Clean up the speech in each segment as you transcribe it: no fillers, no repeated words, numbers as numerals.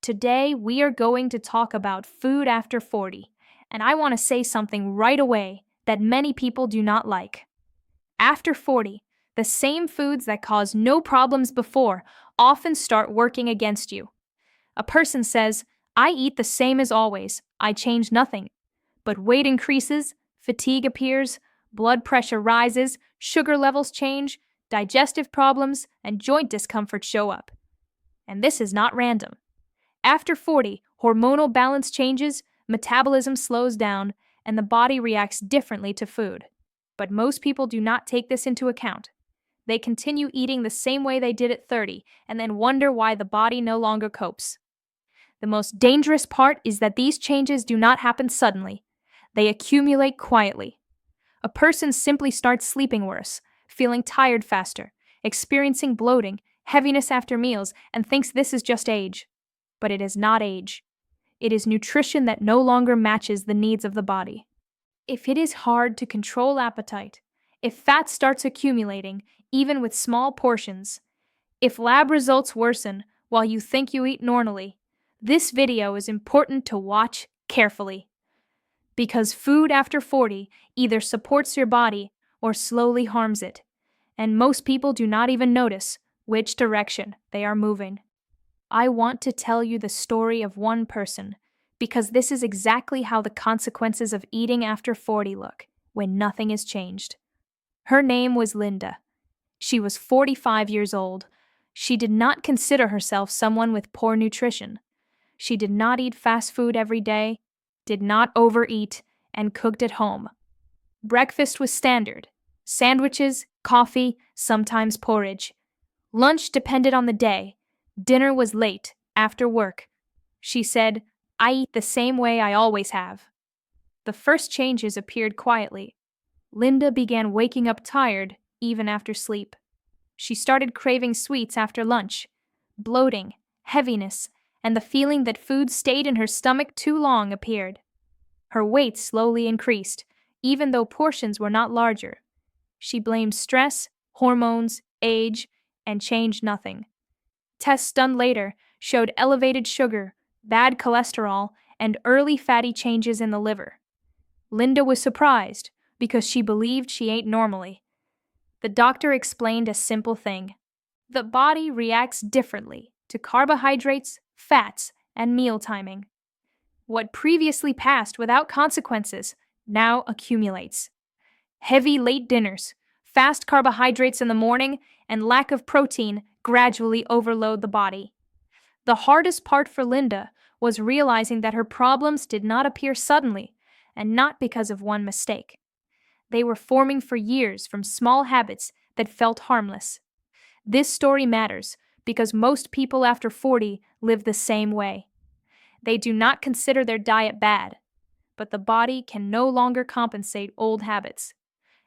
Today, we are going to talk about food after 40, and I want to say something right away that many people do not like. After 40, the same foods that caused no problems before often start working against you. A person says, I eat the same as always, I change nothing. But weight increases, fatigue appears, blood pressure rises, sugar levels change, digestive problems, and joint discomfort show up. And this is not random. After 40, hormonal balance changes, metabolism slows down, and the body reacts differently to food. But most people do not take this into account. They continue eating the same way they did at 30 and then wonder why the body no longer copes. The most dangerous part is that these changes do not happen suddenly. They accumulate quietly. A person simply starts sleeping worse, feeling tired faster, experiencing bloating, heaviness after meals, and thinks this is just age. But it is not age. It is nutrition that no longer matches the needs of the body. If it is hard to control appetite, if fat starts accumulating, even with small portions, if lab results worsen while you think you eat normally, this video is important to watch carefully. Because food after 40 either supports your body or slowly harms it, and most people do not even notice which direction they are moving. I want to tell you the story of one person, because this is exactly how the consequences of eating after 40 look when nothing is changed. Her name was Linda. She was 45 years old. She did not consider herself someone with poor nutrition. She did not eat fast food every day, did not overeat, and cooked at home. Breakfast was standard: sandwiches, coffee, sometimes porridge. Lunch depended on the day. Dinner was late, after work. She said, I eat the same way I always have. The first changes appeared quietly. Linda began waking up tired, even after sleep. She started craving sweets after lunch. Bloating, heaviness, and the feeling that food stayed in her stomach too long appeared. Her weight slowly increased, even though portions were not larger. She blamed stress, hormones, age, and changed nothing. Tests done later showed elevated sugar, bad cholesterol, and early fatty changes in the liver. Linda was surprised because she believed she ate normally. The doctor explained a simple thing. The body reacts differently to carbohydrates, fats, and meal timing. What previously passed without consequences now accumulates. Heavy late dinners, fast carbohydrates in the morning, and lack of protein gradually overload the body. The hardest part for Linda was realizing that her problems did not appear suddenly, and not because of one mistake. They were forming for years from small habits that felt harmless. This story matters because most people after 40 live the same way. They do not consider their diet bad, but the body can no longer compensate old habits.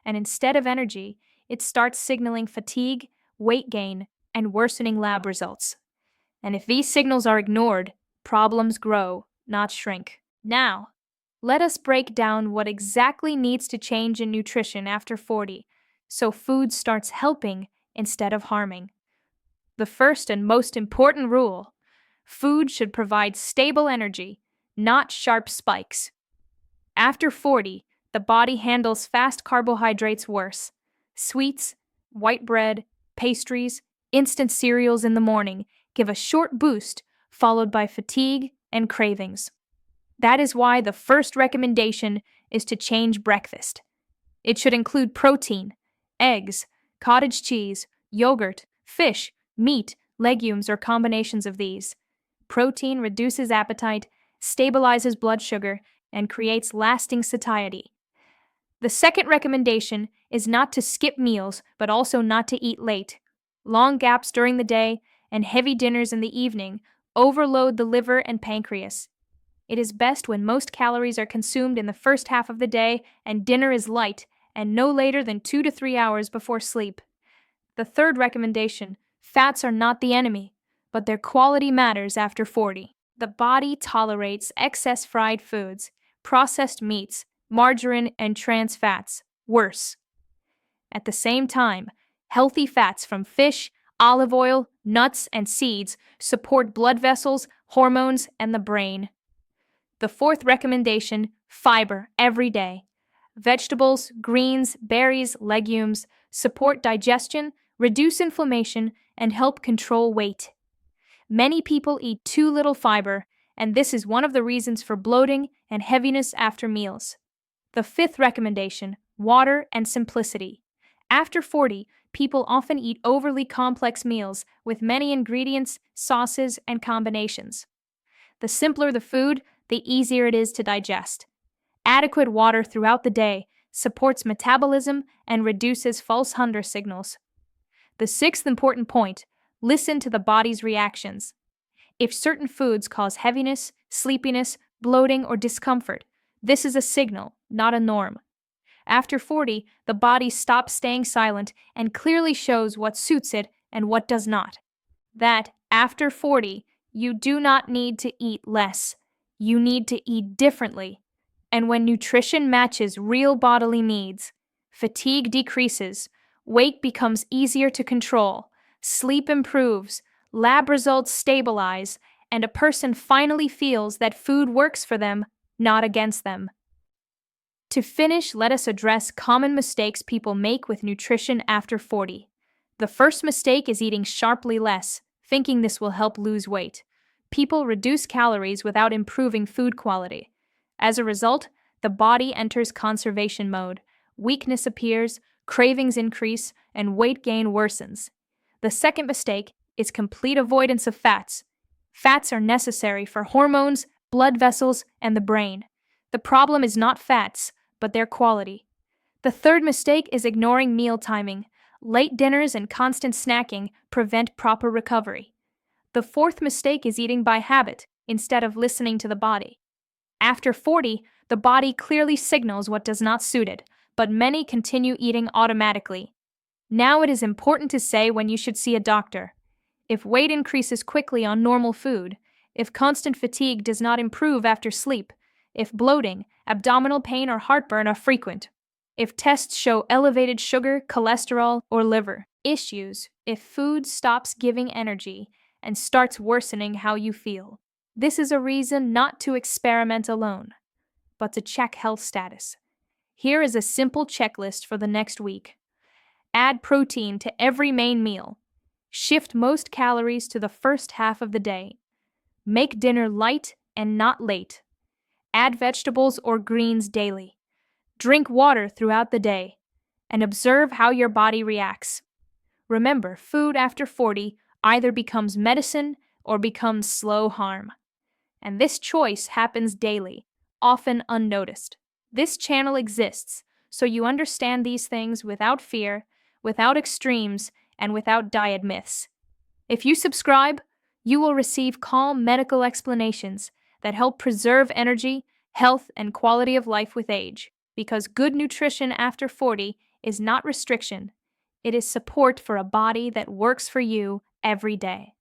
And instead of energy, it starts signaling fatigue, weight gain, and worsening lab results. And if these signals are ignored, problems grow, not shrink. Now, let us break down what exactly needs to change in nutrition after 40, so food starts helping instead of harming. The first and most important rule: food should provide stable energy, not sharp spikes. After 40, the body handles fast carbohydrates worse. Sweets, white bread, pastries, instant cereals in the morning give a short boost, followed by fatigue and cravings. That is why the first recommendation is to change breakfast. It should include protein, eggs, cottage cheese, yogurt, fish, meat, legumes, or combinations of these. Protein reduces appetite, stabilizes blood sugar, and creates lasting satiety. The second recommendation is not to skip meals, but also not to eat late. Long gaps during the day and heavy dinners in the evening overload the liver and pancreas. It is best when most calories are consumed in the first half of the day and dinner is light and no later than 2 to 3 hours before sleep. The third recommendation: fats are not the enemy, but their quality matters after 40. The body tolerates excess fried foods, processed meats, margarine, and trans fats worse. At the same time, healthy fats from fish, olive oil, nuts, and seeds support blood vessels, hormones, and the brain. The fourth recommendation, fiber every day. Vegetables, greens, berries, legumes support digestion, reduce inflammation, and help control weight. Many people eat too little fiber, and this is one of the reasons for bloating and heaviness after meals. The fifth recommendation, water and simplicity. After 40, people often eat overly complex meals with many ingredients, sauces, and combinations. The simpler the food, the easier it is to digest. Adequate water throughout the day supports metabolism and reduces false hunger signals. The sixth important point, listen to the body's reactions. If certain foods cause heaviness, sleepiness, bloating, or discomfort, this is a signal, not a norm. After 40, the body stops staying silent and clearly shows what suits it and what does not. That, after 40, you do not need to eat less. You need to eat differently. And when nutrition matches real bodily needs, fatigue decreases, weight becomes easier to control, sleep improves, lab results stabilize, and a person finally feels that food works for them, not against them. To finish, let us address common mistakes people make with nutrition after 40. The first mistake is eating sharply less, thinking this will help lose weight. People reduce calories without improving food quality. As a result, the body enters conservation mode, weakness appears, cravings increase, and weight gain worsens. The second mistake is complete avoidance of fats. Fats are necessary for hormones, blood vessels, and the brain. The problem is not fats, but their quality. The third mistake is ignoring meal timing. Late dinners and constant snacking prevent proper recovery. The fourth mistake is eating by habit instead of listening to the body. After 40, the body clearly signals what does not suit it, but many continue eating automatically. Now it is important to say when you should see a doctor. If weight increases quickly on normal food, if constant fatigue does not improve after sleep, if bloating, abdominal pain, or heartburn are frequent, if tests show elevated sugar, cholesterol, or liver issues, if food stops giving energy and starts worsening how you feel. This is a reason not to experiment alone, but to check health status. Here is a simple checklist for the next week. Add protein to every main meal. Shift most calories to the first half of the day. Make dinner light and not late. Add vegetables or greens daily. Drink water throughout the day. And observe how your body reacts. Remember, food after 40 either becomes medicine or becomes slow harm. And this choice happens daily, often unnoticed. This channel exists so you understand these things without fear, without extremes, and without diet myths. If you subscribe, you will receive calm medical explanations that help preserve energy, health, and quality of life with age. Because good nutrition after 40 is not restriction, it is support for a body that works for you every day.